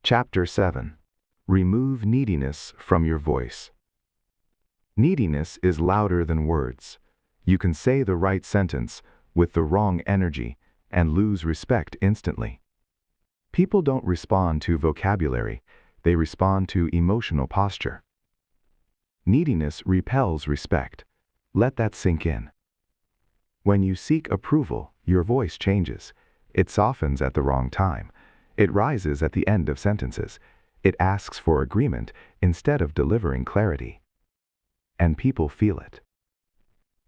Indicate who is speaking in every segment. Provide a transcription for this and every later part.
Speaker 1: Chapter 7. Remove neediness from your voice. Neediness is louder than words. You can say the right sentence with the wrong energy and lose respect instantly. People don't respond to vocabulary, they respond to emotional posture. Neediness repels respect. Let that sink in. When you seek approval, your voice changes. It softens at the wrong time. It rises at the end of sentences. It asks for agreement instead of delivering clarity. And people feel it.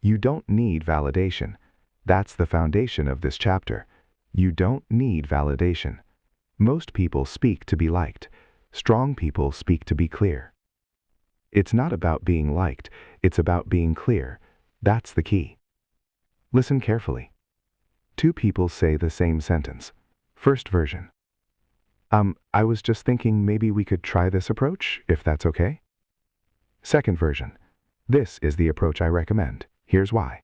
Speaker 1: You don't need validation. That's the foundation of this chapter. You don't need validation. Most people speak to be liked. Strong people speak to be clear. It's not about being liked, it's about being clear. That's the key. Listen carefully. Two people say the same sentence. First version. I was just thinking maybe we could try this approach, if that's okay. Second version. This is the approach I recommend. Here's why.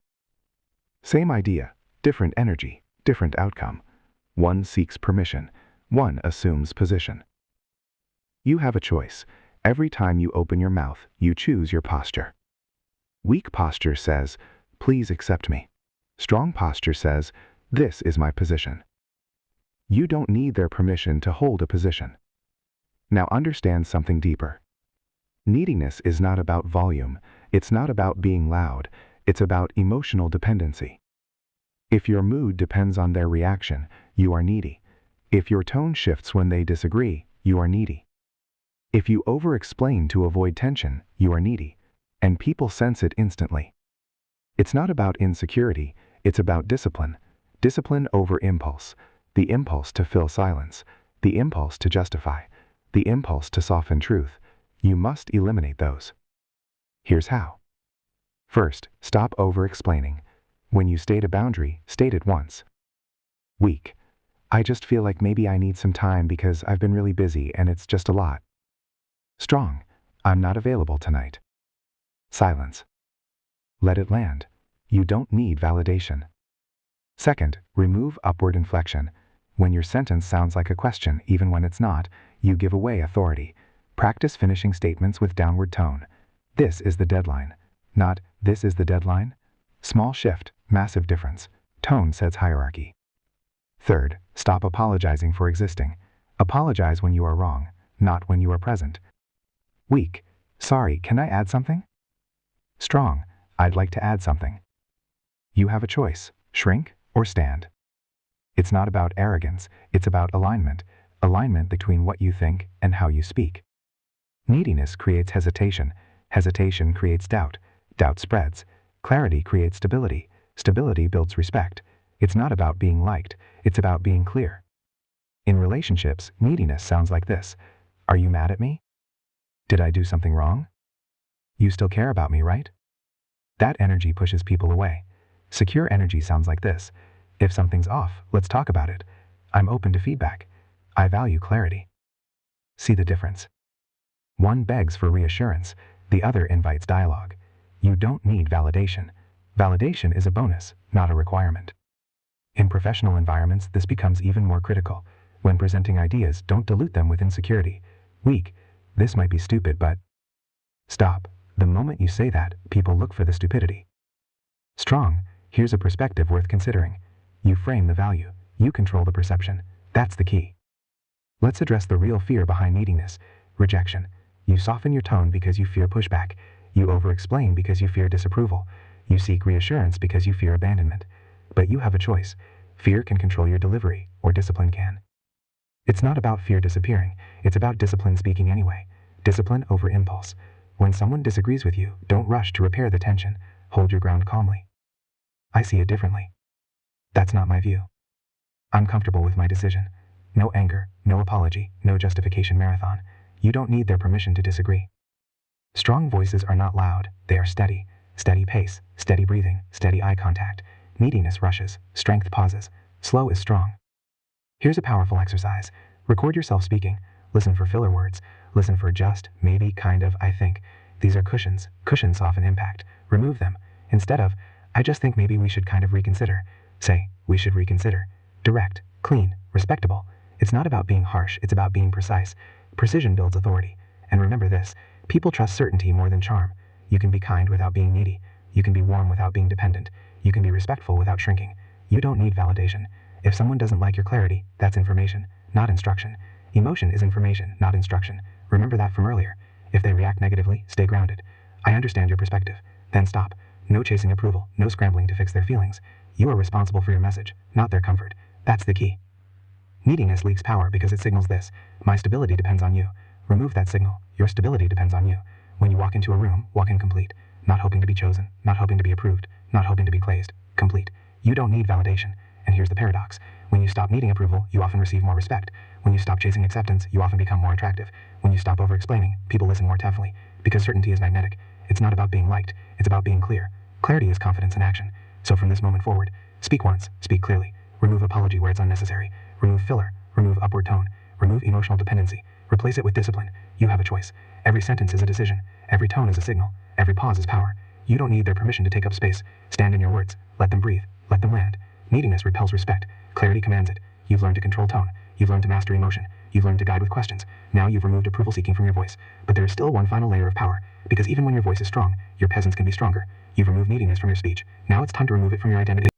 Speaker 1: Same idea, different energy, different outcome. One seeks permission, one assumes position. You have a choice. Every time you open your mouth, you choose your posture. Weak posture says, please accept me. Strong posture says, this is my position. You don't need their permission to hold a position. Now understand something deeper. Neediness is not about volume, it's not about being loud, it's about emotional dependency. If your mood depends on their reaction, you are needy. If your tone shifts when they disagree, you are needy. If you over-explain to avoid tension, you are needy, and people sense it instantly. It's not about insecurity, it's about discipline. Discipline over impulse. The impulse to fill silence, the impulse to justify, the impulse to soften truth. You must eliminate those. Here's how. First, stop over-explaining. When you state a boundary, state it once. Weak. I just feel like maybe I need some time because I've been really busy and it's just a lot. Strong. I'm not available tonight. Silence. Let it land. You don't need validation. Second, remove upward inflection. When your sentence sounds like a question, even when it's not, you give away authority. Practice finishing statements with downward tone. This is the deadline. Not, this is the deadline. Small shift, massive difference. Tone sets hierarchy. Third, stop apologizing for existing. Apologize when you are wrong, not when you are present. Weak. Sorry, can I add something? Strong. I'd like to add something. You have a choice. Shrink or stand. It's not about arrogance, it's about alignment. Alignment between what you think and how you speak. Neediness creates hesitation. Hesitation creates doubt. Doubt spreads. Clarity creates stability. Stability builds respect. It's not about being liked, it's about being clear. In relationships, neediness sounds like this. Are you mad at me? Did I do something wrong? You still care about me, right? That energy pushes people away. Secure energy sounds like this. If something's off, let's talk about it. I'm open to feedback. I value clarity. See the difference? One begs for reassurance, the other invites dialogue. You don't need validation. Validation is a bonus, not a requirement. In professional environments, this becomes even more critical. When presenting ideas, don't dilute them with insecurity. Weak. This might be stupid, but... Stop. The moment you say that, people look for the stupidity. Strong. Here's a perspective worth considering. You frame the value. You control the perception. That's the key. Let's address the real fear behind neediness. Rejection. You soften your tone because you fear pushback. You over-explain because you fear disapproval. You seek reassurance because you fear abandonment. But you have a choice. Fear can control your delivery, or discipline can. It's not about fear disappearing. It's about discipline speaking anyway. Discipline over impulse. When someone disagrees with you, don't rush to repair the tension. Hold your ground calmly. I see it differently. That's not my view. I'm comfortable with my decision. No anger, no apology, no justification marathon. You don't need their permission to disagree. Strong voices are not loud, they are steady. Steady pace, steady breathing, steady eye contact. Neediness rushes, strength pauses. Slow is strong. Here's a powerful exercise. Record yourself speaking. Listen for filler words. Listen for just, maybe, kind of, I think. These are cushions. Cushions soften impact. Remove them. Instead of, I just think maybe we should kind of reconsider. Say, we should reconsider. Direct, clean, respectable.
Speaker 2: It's not about being harsh, it's about being precise. Precision builds authority. And remember this, people trust certainty more than charm. You can be kind without being needy. You can be warm without being dependent. You can be respectful without shrinking. You don't need validation. If someone doesn't like your clarity, that's information, not instruction. Emotion is information, not instruction. Remember that from earlier. If they react negatively, stay grounded. I understand your perspective. Then stop. No chasing approval, no scrambling to fix their feelings. You are responsible for your message, not their comfort. That's the key. Neediness leaks power because it signals this. My stability depends on you. Remove that signal. Your stability depends on you. When you walk into a room, walk in complete. Not hoping to be chosen, not hoping to be approved, not hoping to be praised. Complete. You don't need validation. And here's the paradox. When you stop needing approval, you often receive more respect. When you stop chasing acceptance, you often become more attractive. When you stop over-explaining, people listen more carefully. Because certainty is magnetic. It's not about being liked. It's about being clear. Clarity is confidence in action. So from this moment forward, speak once, speak clearly. Remove apology where it's unnecessary. Remove filler. Remove upward tone. Remove emotional dependency. Replace it with discipline. You have a choice. Every sentence is a decision. Every tone is a signal. Every pause is power. You don't need their permission to take up space. Stand in your words. Let them breathe. Let them land. Neediness repels respect. Clarity commands it. You've learned to control tone. You've learned to master emotion. You've learned to guide with questions. Now you've removed approval seeking from your voice. But there is still one final layer of power. Because even when your voice is strong, your peasants can be stronger. You've removed neediness from your speech. Now it's time to remove it from your identity.